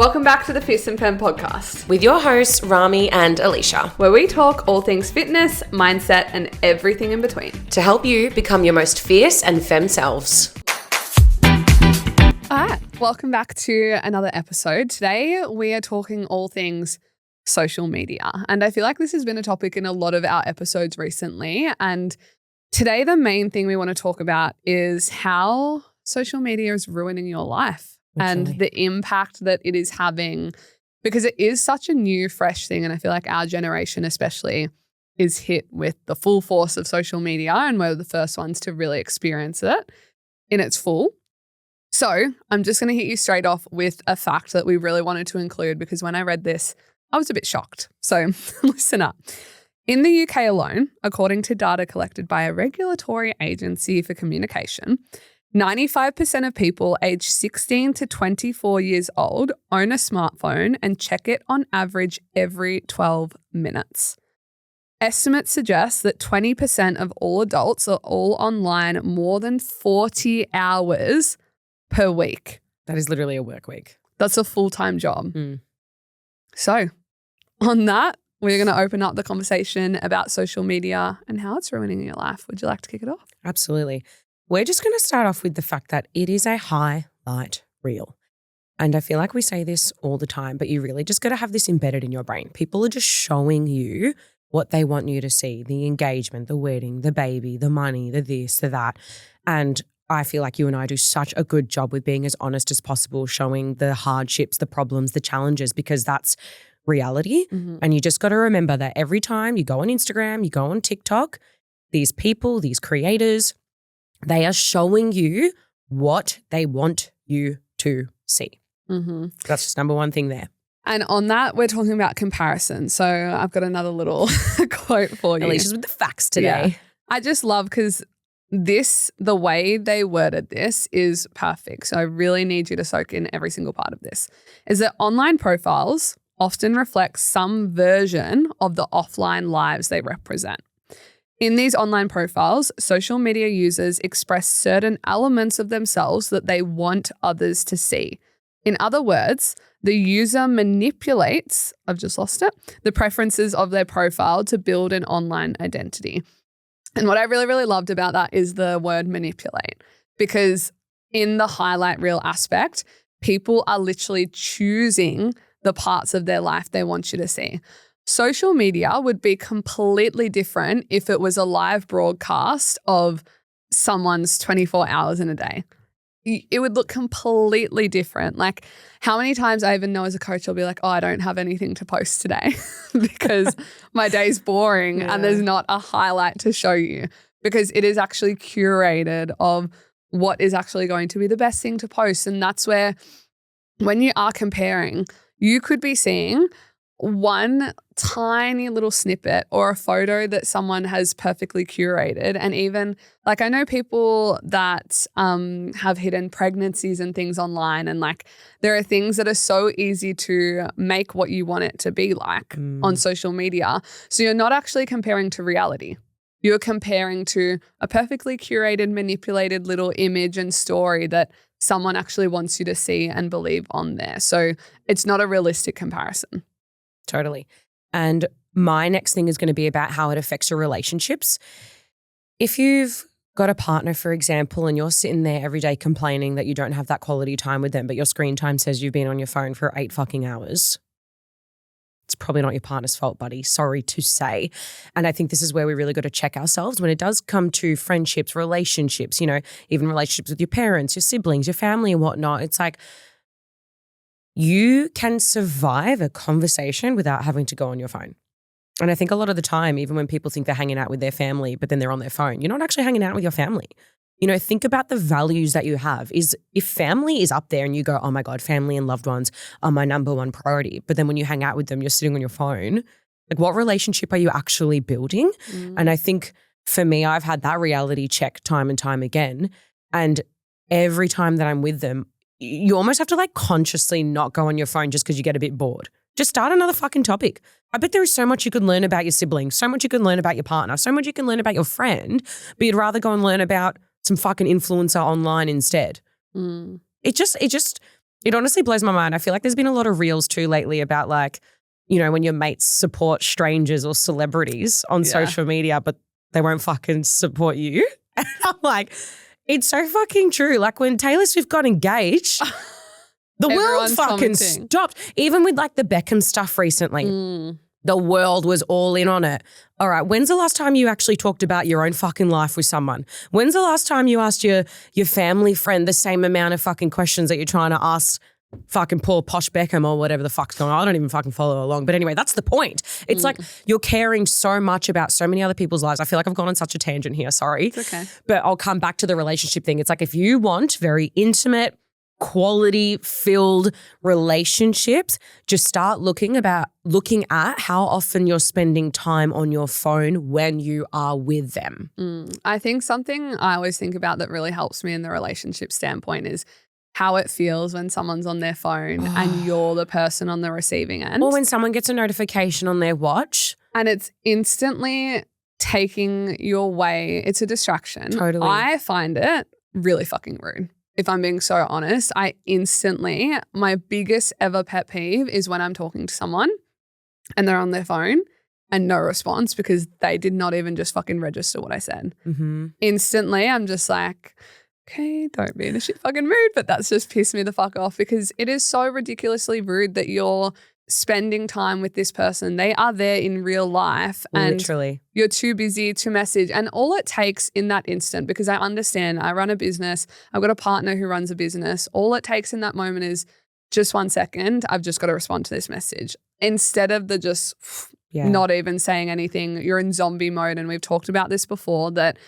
Welcome back to the Fierce and Femme podcast, with your hosts, Rami and Alicia, where we talk all things fitness, mindset, and everything in between to help you become your most fierce and femme selves. All right, welcome back to another episode. Today, we are talking all things social media. And I feel like this has been a topic in a lot of our episodes recently. And today, the main thing we want to talk about is how social media is ruining your life. And the impact that it is having, because it is such a new, fresh thing. And I feel like our generation especially is hit with the full force of social media, and we're the first ones to really experience it in its full. So I'm just going to hit you straight off with a fact that we really wanted to include, because when I read this, I was a bit shocked. So listen up. In the UK alone, according to data collected by a regulatory agency for communication, 95% of people aged 16 to 24 years old own a smartphone and check it on average every 12 minutes. Estimates suggest that 20% of all adults are all online more than 40 hours per week. That is literally a work week. That's a full-time job. So on that, we're going to open up the conversation about social media and how it's ruining your life. Would you like to kick it off? Absolutely. We're just going to start off with the fact that it is a highlight reel. And I feel like we say this all the time, but you really just got to have this embedded in your brain. People are just showing you what they want you to see, the engagement, the wedding, the baby, the money, the this, the that. And I feel like you and I do such a good job with being as honest as possible, showing the hardships, the problems, the challenges, because that's reality. And you just got to remember that every time you go on Instagram, you go on TikTok, these people, these creators, they are showing you what they want you to see. That's just number one thing there. And on that, we're talking about comparison. So I've got another little quote for you. Alicia's with the facts today. Yeah. I just love, because the way they worded this is perfect. So I really need you to soak in every single part of this. Is that online profiles often reflect some version of the offline lives they represent. In these online profiles, social media users express certain elements of themselves that they want others to see. In other words, the user manipulates, the preferences of their profile to build an online identity. And what I really, really loved about that is the word manipulate, because in the highlight reel aspect, people are literally choosing the parts of their life they want you to see. Social media would be completely different if it was a live broadcast of someone's 24 hours in a day. It would look completely different. Like, how many times I even know as a coach, I'll be like, oh, I don't have anything to post today because my day's boring and there's not a highlight to show you, because it is actually curated of what is actually going to be the best thing to post. And that's where, when you are comparing, you could be seeing one tiny little snippet or a photo that someone has perfectly curated. And even, like, I know people that have hidden pregnancies and things online, and like there are things that are so easy to make what you want it to be like on social media. So you're not actually comparing to reality. You're comparing to a perfectly curated, manipulated little image and story that someone actually wants you to see and believe on there. So it's not a realistic comparison. Totally. And my next thing is going to be about how it affects your relationships. If you've got a partner, for example, and you're sitting there every day complaining that you don't have that quality time with them, but your screen time says you've been on your phone for 8 fucking hours, it's probably not your partner's fault, buddy. Sorry to say. And I think this is where we really got to check ourselves when it does come to friendships, relationships, even relationships with your parents, your siblings, your family and whatnot. It's like, you can survive a conversation without having to go on your phone. And I think a lot of the time, even when people think they're hanging out with their family, but then they're on their phone, you're not actually hanging out with your family. Think about the values that you have. If family is up there and you go, oh my God, family and loved ones are my number one priority. But then when you hang out with them, you're sitting on your phone. Like, what relationship are you actually building? And I think for me, I've had that reality check time and time again. And every time that I'm with them, you almost have to like consciously not go on your phone just because you get a bit bored. Just start another fucking topic. I bet there is so much you could learn about your siblings, so much you can learn about your partner, so much you can learn about your friend, but you'd rather go and learn about some fucking influencer online instead. It just It honestly blows my mind. I feel like there's been a lot of reels too lately about like, you know, when your mates support strangers or celebrities on social media, but they won't fucking support you. And I'm like, it's so fucking true. Like when Taylor Swift got engaged, the world Everyone's fucking commenting. stopped. Even with like the Beckham stuff recently, the world was all in on it. All right, when's the last time you actually talked about your own fucking life with someone? When's the last time you asked your family friend the same amount of fucking questions that you're trying to ask fucking poor Posh Beckham or whatever the fuck's going on? I don't even fucking follow along. But anyway, that's the point. It's like you're caring so much about so many other people's lives. I feel like I've gone on such a tangent here, sorry. It's okay. But I'll come back to the relationship thing. It's like if you want very intimate, quality-filled relationships, just start looking at how often you're spending time on your phone when you are with them. I think something I always think about that really helps me in the relationship standpoint is how it feels when someone's on their phone and you're the person on the receiving end. Or when someone gets a notification on their watch. And it's instantly taking your way. It's a distraction. Totally. I find it really fucking rude. If I'm being so honest, my biggest ever pet peeve is when I'm talking to someone and they're on their phone and no response because they did not even just fucking register what I said. Instantly, I'm just like, okay, don't be in a shit fucking mood, but that's just pissed me the fuck off because it is so ridiculously rude that you're spending time with this person. They are there in real life and literally you're too busy to message. And all it takes in that instant, because I understand I run a business, I've got a partner who runs a business. All it takes in that moment is just 1 second. I've just got to respond to this message. Instead of the just not even saying anything, you're in zombie mode. And we've talked about this before that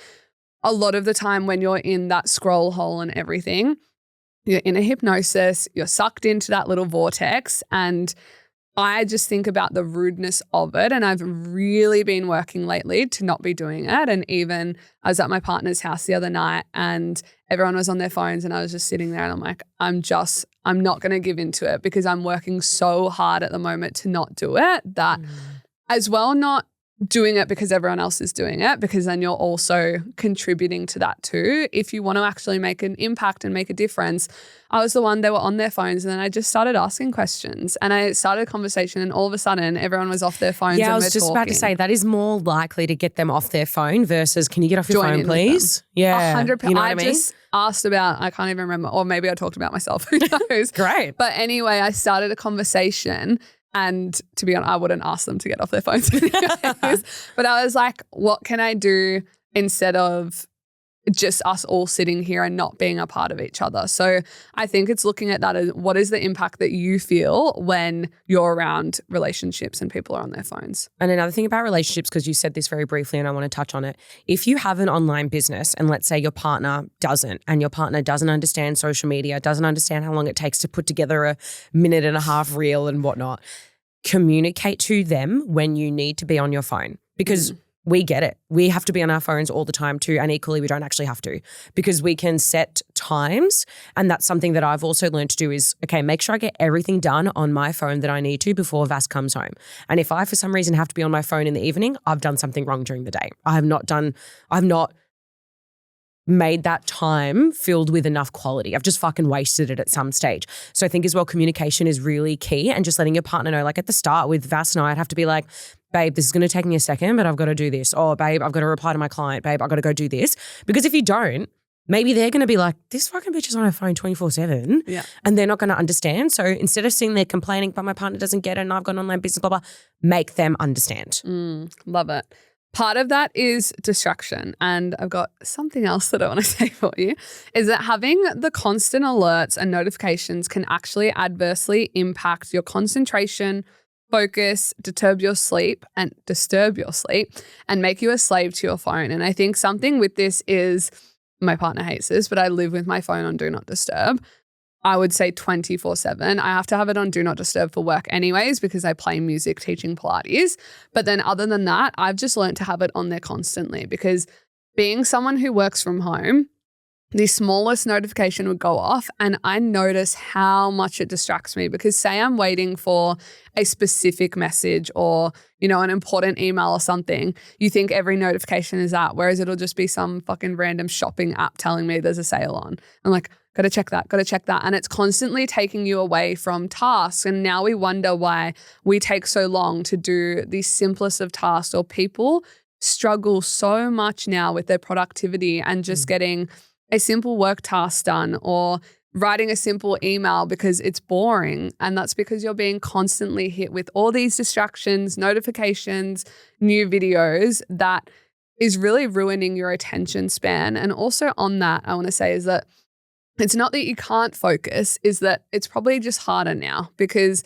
a lot of the time when you're in that scroll hole and everything, you're in a hypnosis, you're sucked into that little vortex. And I just think about the rudeness of it. And I've really been working lately to not be doing it. And even I was at my partner's house the other night and everyone was on their phones and I was just sitting there and I'm like, I'm not going to give into it because I'm working so hard at the moment to not do it that as well not doing it because everyone else is doing it, because then you're also contributing to that too. If you want to actually make an impact and make a difference, I was the one, they were on their phones and then I just started asking questions and I started a conversation and all of a sudden everyone was off their phones. Yeah, and I was just about to say that is more likely to get them off their phone versus can you get off your phone, please? Yeah. 100%. You know what I mean? Just asked about, I can't even remember, or maybe I talked about myself. Who knows? Great. But anyway, I started a conversation. And to be honest, I wouldn't ask them to get off their phones anyways. But I was like, what can I do instead of just us all sitting here and not being a part of each other? So I think it's looking at that as what is the impact that you feel when you're around relationships and people are on their phones. And another thing about relationships, because you said this very briefly and I want to touch on it. If you have an online business and let's say your partner doesn't and your partner doesn't understand social media, doesn't understand how long it takes to put together a 1.5-minute reel and whatnot, communicate to them when you need to be on your phone because we get it. We have to be on our phones all the time too, and equally we don't actually have to because we can set times, and that's something that I've also learned to do is, okay, make sure I get everything done on my phone that I need to before Vas comes home. And if I for some reason have to be on my phone in the evening, I've done something wrong during the day. I've not made that time filled with enough quality. I've just fucking wasted it at some stage. So I think as well, communication is really key and just letting your partner know, like at the start with Vas and I'd have to be like, babe, this is going to take me a second, but I've got to do this. Or babe, I've got to reply to my client. Babe, I've got to go do this. Because if you don't, maybe they're going to be like, this fucking bitch is on her phone 24/7 and they're not going to understand. So instead of sitting there complaining, but my partner doesn't get it and I've got an online business, blah, blah, make them understand. Love it. Part of that is distraction. And I've got something else that I want to say for you is that having the constant alerts and notifications can actually adversely impact your concentration, focus, disturb your sleep and make you a slave to your phone. And I think something with this is, my partner hates this, but I live with my phone on Do Not Disturb. I would say 24/7. I have to have it on Do Not Disturb for work anyways because I play music teaching Pilates. But then other than that, I've just learned to have it on there constantly because being someone who works from home, the smallest notification would go off and I notice how much it distracts me, because say I'm waiting for a specific message or, you know, an important email or something, you think every notification is that, whereas it'll just be some fucking random shopping app telling me there's a sale on. I'm like, gotta check that. And it's constantly taking you away from tasks. And now we wonder why we take so long to do the simplest of tasks, or people struggle so much now with their productivity and just getting a simple work task done or writing a simple email because it's boring. And that's because you're being constantly hit with all these distractions, notifications, new videos that is really ruining your attention span. And also on that, I want to say is that it's not that you can't focus, is that it's probably just harder now because,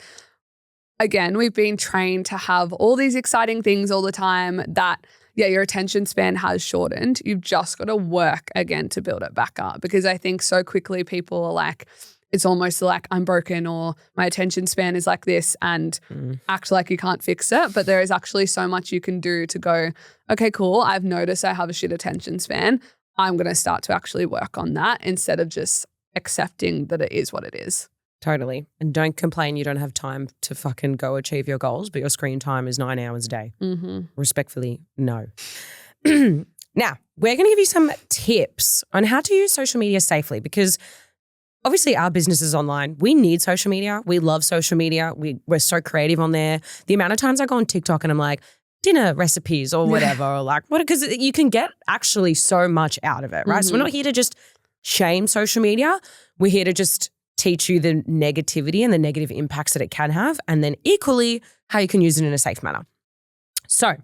again, we've been trained to have all these exciting things all the time that, yeah, your attention span has shortened. You've just got to work again to build it back up, because I think so quickly people are like, it's almost like I'm broken or my attention span is like this, and act like you can't fix it. But there is actually so much you can do to go, okay, cool, I've noticed I have a shit attention span. I'm going to start to actually work on that instead of just accepting that it is what it is. Totally. And don't complain you don't have time to fucking go achieve your goals, but your screen time is 9 hours a day. Respectfully, no. Now, we're going to give you some tips on how to use social media safely, because obviously our business is online. We need social media. We love social media. We're so creative on there. The amount of times I go on TikTok and I'm like, dinner recipes or whatever, or like what, because you can get actually so much out of it, right? So we're not here to just shame social media. We're here to just teach you the negativity and the negative impacts that it can have, and then equally how you can use it in a safe manner. So,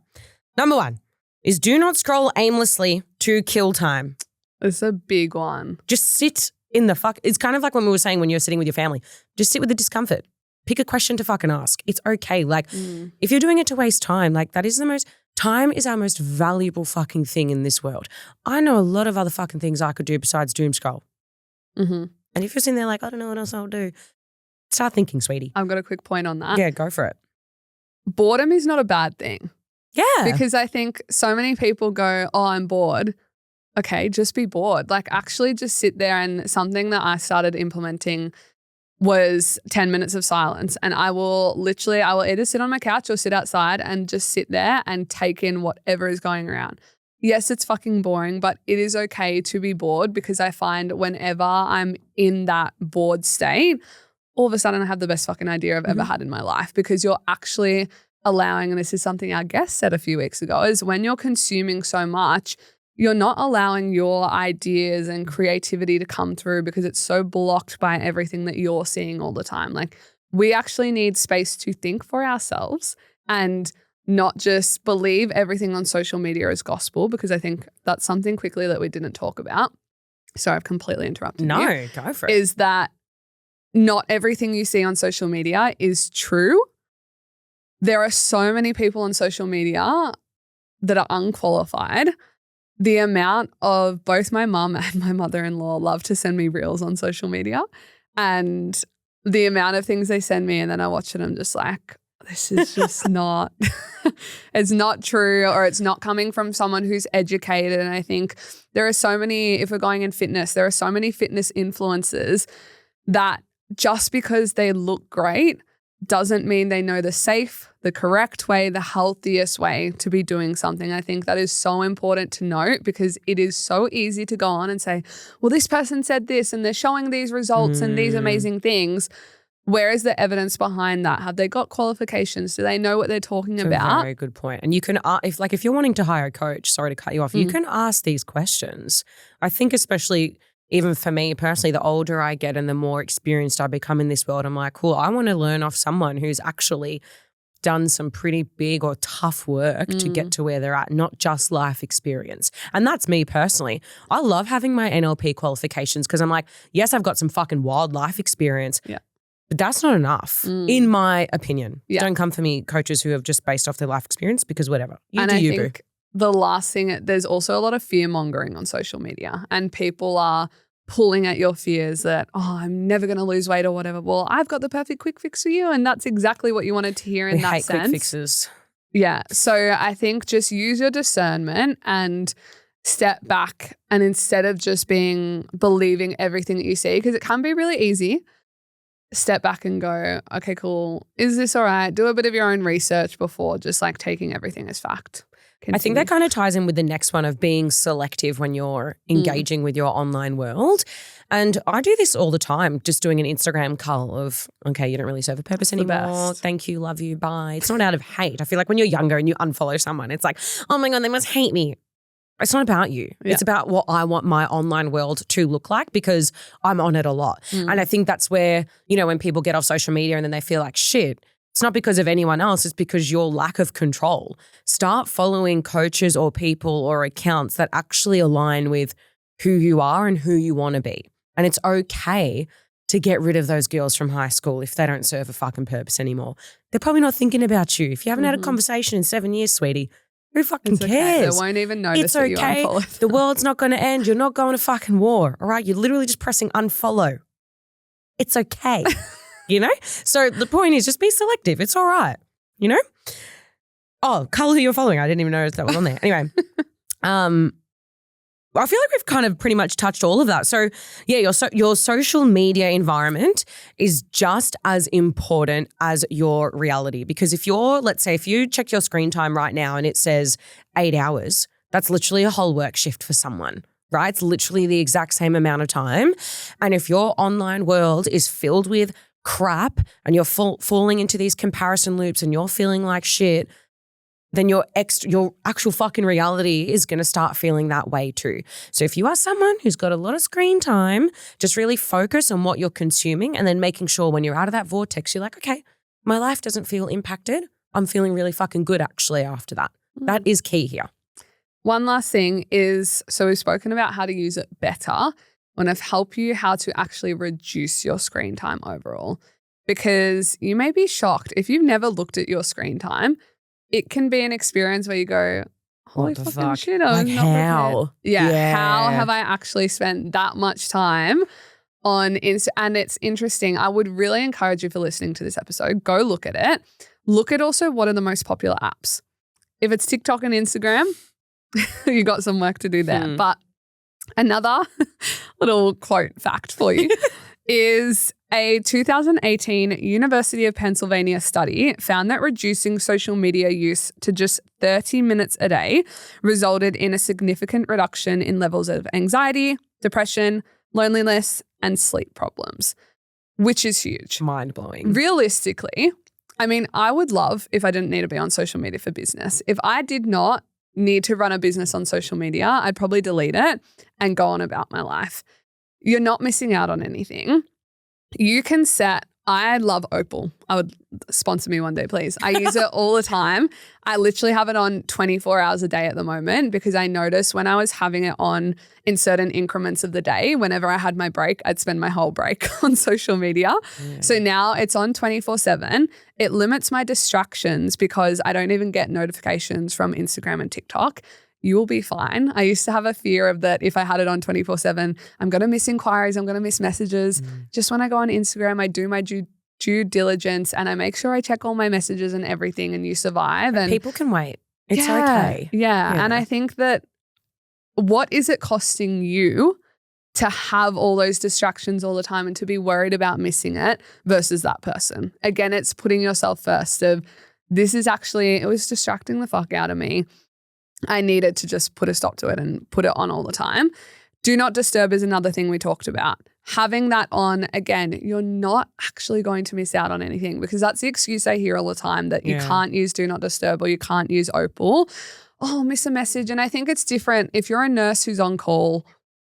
number 1 is do not scroll aimlessly to kill time. It's a big one. Just sit in the fuck. It's kind of like when we were saying when you're sitting with your family, just sit with the discomfort. Pick a question to fucking ask. It's okay. Like if you're doing it to waste time, like time is our most valuable fucking thing in this world. I know a lot of other fucking things I could do besides doom scroll. And if you're sitting there like, I don't know what else I'll do, start thinking, sweetie. I've got a quick point on that. Yeah, go for it. Boredom is not a bad thing. Yeah. Because I think so many people go, oh, I'm bored. Okay, just be bored. Like actually just sit there, and something that I started implementing was 10 minutes of silence. And I will either sit on my couch or sit outside and just sit there and take in whatever is going around. Yes, it's fucking boring, but it is okay to be bored, because I find whenever I'm in that bored state, all of a sudden I have the best fucking idea I've ever had in my life, because you're actually allowing, and this is something our guest said a few weeks ago, is when you're consuming so much, you're not allowing your ideas and creativity to come through because it's so blocked by everything that you're seeing all the time. Like we actually need space to think for ourselves and not just believe everything on social media as gospel, because I think that's something quickly that we didn't talk about. Sorry, I've completely interrupted you. No, go for it. Is that not everything you see on social media is true. There are so many people on social media that are unqualified. The amount of both my mum and my mother-in-law love to send me reels on social media, and the amount of things they send me and then I watch it, I'm just like, this is just not, it's not true, or it's not coming from someone who's educated. And I think there are so many, if we're going in fitness, there are so many fitness influencers that just because they look great doesn't mean they know the safe, the correct way, the healthiest way to be doing something. I think that is so important to note, because it is so easy to go on and say, well, this person said this and they're showing these results and these amazing things. Where is the evidence behind that? Have they got qualifications? Do they know what they're talking about? That's a very good point. And you can, if you're wanting to hire a coach, sorry to cut you off, you can ask these questions. I think especially even for me personally, the older I get and the more experienced I become in this world, I'm like, cool, I want to learn off someone who's actually done some pretty big or tough work to get to where they're at, not just life experience. And that's me personally. I love having my NLP qualifications because I'm like, yes, I've got some fucking wild life experience. Yeah. But that's not enough, in my opinion. Yeah. Don't come for me, coaches who have just based off their life experience, because whatever. I think the last thing, there's also a lot of fear mongering on social media, and people are pulling at your fears that, oh, I'm never going to lose weight or whatever. Well, I've got the perfect quick fix for you. And that's exactly what you wanted to hear in that sense. Quick fixes. Yeah. So I think just use your discernment and step back and instead of just believing everything that you see, because it can be really easy, step back and go, okay, cool. Is this all right? Do a bit of your own research before just like taking everything as fact. I think that kind of ties in with the next one of being selective when you're engaging with your online world. And I do this all the time, just doing an Instagram cull of, okay, you don't really serve a purpose anymore. Thank you, love you, bye. It's not out of hate. I feel like when you're younger and you unfollow someone, it's like, oh my God, they must hate me. It's not about you. Yeah. It's about what I want my online world to look like because I'm on it a lot. And I think that's where, you know, when people get off social media and then they feel like shit, it's not because of anyone else. It's because your lack of control. Start following coaches or people or accounts that actually align with who you are and who you want to be. And it's okay to get rid of those girls from high school if they don't serve a fucking purpose anymore. They're probably not thinking about you. If you haven't had a conversation in 7 years, sweetie, who fucking cares? Okay. They won't even notice that you unfollowed. The world's not going to end. You're not going to fucking war, all right? You're literally just pressing unfollow. It's okay, you know? So the point is just be selective. It's all right, you know? Oh, color who you're following. I didn't even notice that was on there. Anyway, I feel like we've kind of pretty much touched all of that. So yeah, your social media environment is just as important as your reality. Because if you check your screen time right now and it says 8 hours, that's literally a whole work shift for someone, right? It's literally the exact same amount of time. And if your online world is filled with crap and you're falling into these comparison loops and you're feeling like shit, then your actual fucking reality is going to start feeling that way too. So if you are someone who's got a lot of screen time, just really focus on what you're consuming and then making sure when you're out of that vortex, you're like, okay, my life doesn't feel impacted. I'm feeling really fucking good actually after that. That is key here. One last thing is, so we've spoken about how to use it better. I want to help you how to actually reduce your screen time overall, because you may be shocked if you've never looked at your screen time. It can be an experience where you go, holy fucking shit, I was not prepared. Yeah, how have I actually spent that much time on Insta? And it's interesting. I would really encourage you, for listening to this episode, go look at it. Look at also what are the most popular apps. If it's TikTok and Instagram, you got some work to do there. But another little quote fact for you is a 2018 University of Pennsylvania study found that reducing social media use to just 30 minutes a day resulted in a significant reduction in levels of anxiety, depression, loneliness, and sleep problems, which is huge. Mind-blowing. Realistically, I mean, I would love if I didn't need to be on social media for business. If I did not need to run a business on social media, I'd probably delete it and go on about my life. You're not missing out on anything. You can I love Opal. I would sponsor me one day, please. I use it all the time. I literally have it on 24 hours a day at the moment because I noticed when I was having it on in certain increments of the day, whenever I had my break, I'd spend my whole break on social media. Yeah. So now it's on 24/7. It limits my distractions because I don't even get notifications from Instagram and TikTok. You will be fine. I used to have a fear of that if I had it on 24/7, I'm going to miss inquiries, I'm going to miss messages. Just when I go on Instagram, I do my due diligence and I make sure I check all my messages and everything, and you survive. And people can wait. It's okay. Yeah. And I think that what is it costing you to have all those distractions all the time and to be worried about missing it versus that person? Again, it's putting yourself first of it was distracting the fuck out of me. I needed to just put a stop to it and put it on all the time. Do not disturb is another thing we talked about. Having that on, again, you're not actually going to miss out on anything, because that's the excuse I hear all the time, that you can't use do not disturb or you can't use Opal. Oh, miss a message. And I think it's different. If you're a nurse who's on call,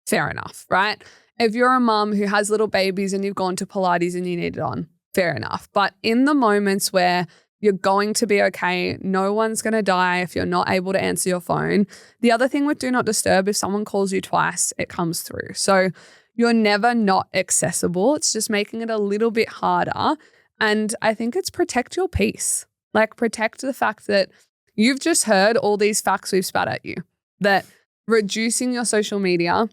fair enough, right? If you're a mum who has little babies and you've gone to Pilates and you need it on, fair enough. But in the moments where you're going to be okay, no one's going to die if you're not able to answer your phone. The other thing with do not disturb, if someone calls you twice, it comes through. So you're never not accessible. It's just making it a little bit harder. And I think it's protect your peace. Like, protect the fact that you've just heard all these facts we've spat at you, that reducing your social media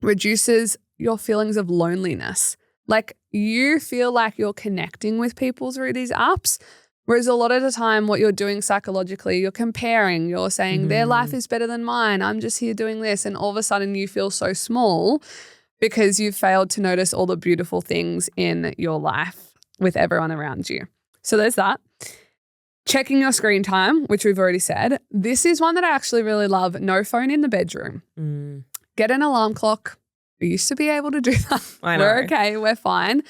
reduces your feelings of loneliness. Like, you feel like you're connecting with people through these apps, Whereas a lot of the time what you're doing psychologically, you're comparing, you're saying their life is better than mine. I'm just here doing this. And all of a sudden you feel so small because you've failed to notice all the beautiful things in your life with everyone around you. So there's that. Checking your screen time, which we've already said. This is one that I actually really love. No phone in the bedroom. Get an alarm clock. We used to be able to do that. I know. We're okay. We're fine.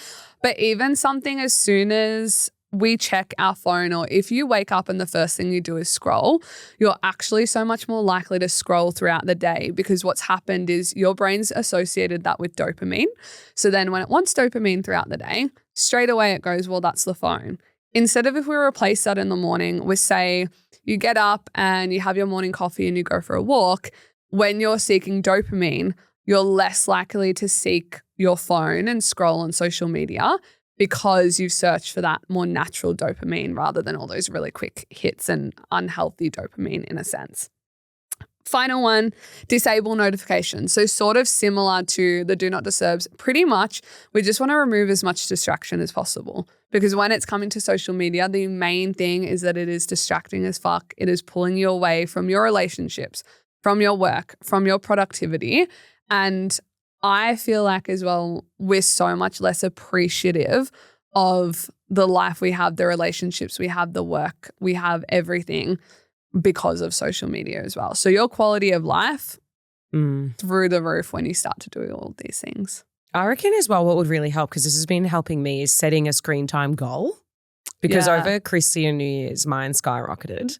But even something as soon as we check our phone, or if you wake up and the first thing you do is scroll, you're actually so much more likely to scroll throughout the day, because what's happened is your brain's associated that with dopamine. So then when it wants dopamine throughout the day, straight away it goes, well, that's the phone. Instead of if we replace that in the morning with, say, you get up and you have your morning coffee and you go for a walk, when you're seeking dopamine, you're less likely to seek your phone and scroll on social media, because you've searched for that more natural dopamine rather than all those really quick hits and unhealthy dopamine in a sense. Final one, disable notifications. So sort of similar to the do not disturbs, pretty much we just want to remove as much distraction as possible, because when it's coming to social media, the main thing is that it is distracting as fuck. It is pulling you away from your relationships, from your work, from your productivity. And I feel like as well, we're so much less appreciative of the life we have, the relationships we have, the work we have, everything because of social media as well. So your quality of life through the roof when you start to do all these things. I reckon as well what would really help, because this has been helping me, is setting a screen time goal. Because over Chrissy and New Year's, mine skyrocketed.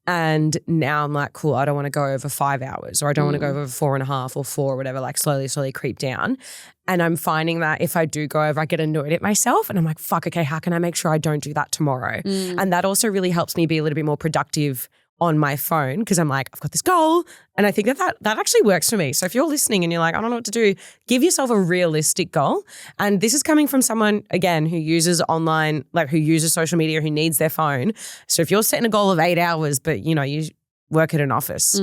And now I'm like, cool, I don't want to go over 5 hours, or I don't want to go over 4.5 or 4 or whatever, like slowly creep down. And I'm finding that if I do go over, I get annoyed at myself and I'm like, fuck, okay, how can I make sure I don't do that tomorrow? And that also really helps me be a little bit more productive on my phone, because I'm like, I've got this goal. And I think that actually works for me. So if you're listening and you're like, I don't know what to do, give yourself a realistic goal. And this is coming from someone, again, who uses online, like who uses social media, who needs their phone. So if you're setting a goal of 8 hours, but you work at an office,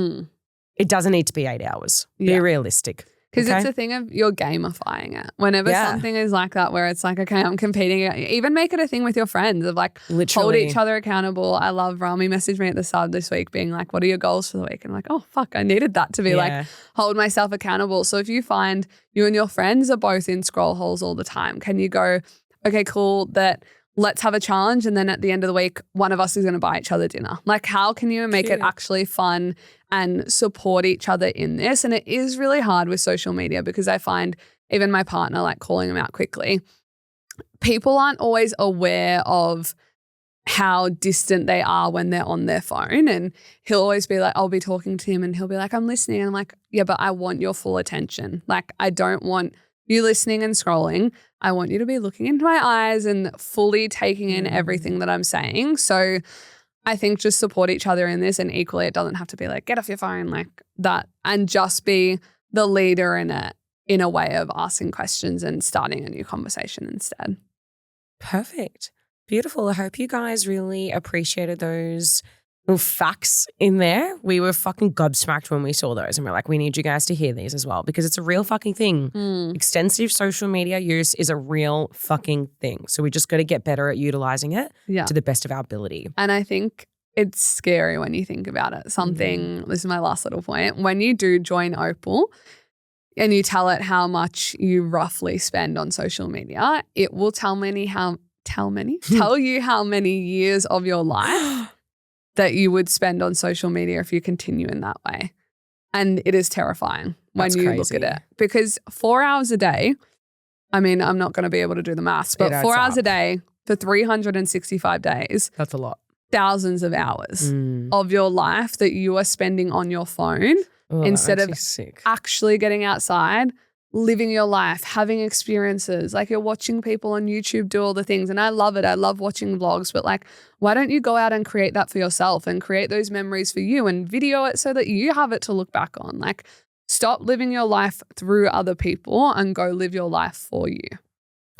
it doesn't need to be 8 hours. Be realistic. Because it's a thing of you're gamifying it. Whenever something is like that, where it's like, okay, I'm competing. Even make it a thing with your friends of like, hold each other accountable. I love Rami messaged me at the start of this week being like, what are your goals for the week? And I'm like, oh, fuck, I needed that to be like, hold myself accountable. So if you find you and your friends are both in scroll holes all the time, can you go, okay, cool, that let's have a challenge, and then at the end of the week, one of us is going to buy each other dinner. Like, how can you make it actually fun and support each other in this? And it is really hard with social media, because I find even my partner, like calling him out quickly, people aren't always aware of how distant they are when they're on their phone. And he'll always be like, I'll be talking to him and he'll be like, I'm listening. And I'm like, yeah, but I want your full attention. Like, I don't want you listening and scrolling. I want you to be looking into my eyes and fully taking in everything that I'm saying. So I think just support each other in this, and equally it doesn't have to be like, get off your phone like that, and just be the leader in a way of asking questions and starting a new conversation instead. Perfect. Beautiful. I hope you guys really appreciated those little facts in there. We were fucking gobsmacked when we saw those, and we're like, we need you guys to hear these as well, because it's a real fucking thing. Extensive social media use is a real fucking thing. So we just got to get better at utilizing it to the best of our ability. And I think it's scary when you think about it. This is my last little point. When you do join Opal and you tell it how much you roughly spend on social media, it will tell you how many years of your life that you would spend on social media if you continue in that way. And it is terrifying when you look at it, because 4 hours a day, I mean, I'm not going to be able to do the maths, but 4 hours a day for 365 days. That's a lot. Thousands of hours of your life that you are spending on your phone instead of actually getting outside, living your life, having experiences. Like, you're watching people on YouTube do all the things, and I love it. I love watching vlogs, but like, why don't you go out and create that for yourself and create those memories for you and video it so that you have it to look back on? Like, stop living your life through other people and go live your life for you.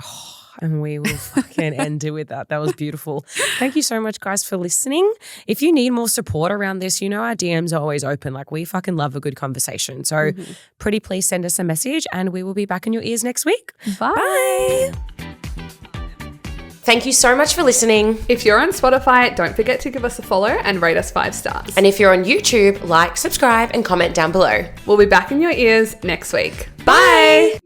Oh, and we will fucking end it with that. That was beautiful. Thank you so much, guys, for listening. If you need more support around this, our DMs are always open. Like, we fucking love a good conversation. So pretty please send us a message, and we will be back in your ears next week. Bye. Bye. Thank you so much for listening. If you're on Spotify, don't forget to give us a follow and rate us 5 stars. And if you're on YouTube, like, subscribe, and comment down below. We'll be back in your ears next week. Bye.